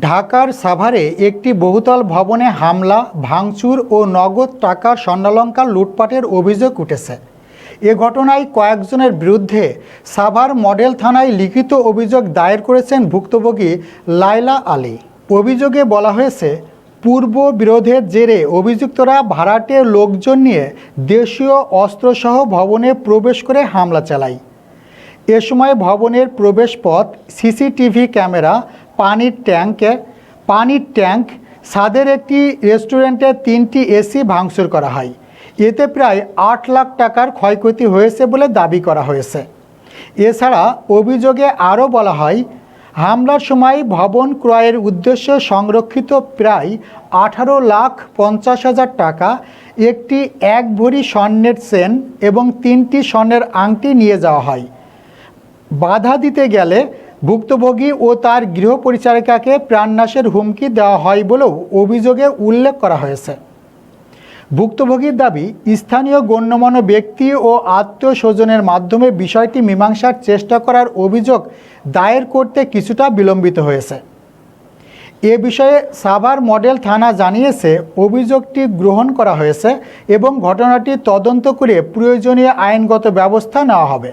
ঢাকার সাভারে একটি বহুতল ভবনে হামলা, ভাঙচুর ও নগদ টাকার স্বর্ণালংকার লুটপাটের অভিযোগ উঠেছে। এ ঘটনায় কয়েকজনের বিরুদ্ধে সাভার মডেল থানায় লিখিত অভিযোগ দায়ের করেছেন ভুক্তভোগী লায়লা আলী। অভিযোগে বলা হয়েছে, পূর্ব বিরোধের জেরে অভিযুক্তরা ভাড়াটে লোকজন নিয়ে দেশীয় অস্ত্রসহ ভবনে প্রবেশ করে হামলা চালায়। এ সময় ভবনের প্রবেশপথ, সিসিটিভি ক্যামেরা, পানির ট্যাঙ্ক, ছাদের একটি রেস্টুরেন্টে 3টি এসি ভাঙচুর করা হয়। এতে প্রায় 8 লাখ টাকার ক্ষয়ক্ষতি হয়েছে বলে দাবি করা হয়েছে। এছাড়া অভিযোগে আরও বলা হয়, হামলার সময় ভবন ক্রয়ের উদ্দেশ্যে সংরক্ষিত প্রায় 18,50,000 টাকা, একটি 1 ভরি স্বর্ণের চেন এবং 3টি স্বর্ণের আংটি নিয়ে যাওয়া হয়। বাধা দিতে গেলে ভুক্তভোগী ও তার গৃহপরিচারিকাকে প্রাণনাশের হুমকি দেওয়া হয় বলেও অভিযোগে উল্লেখ করা হয়েছে। ভুক্তভোগীর দাবি, স্থানীয় গণ্যমান্য ব্যক্তি ও আত্মীয় স্বজনের মাধ্যমে বিষয়টি মীমাংসার চেষ্টা করার অভিযোগ দায়ের করতে কিছুটা বিলম্বিত হয়েছে। এ বিষয়ে সাভার মডেল থানা জানিয়েছে, অভিযোগটি গ্রহণ করা হয়েছে এবং ঘটনাটি তদন্ত করে প্রয়োজনীয় আইনগত ব্যবস্থা নেওয়া হবে।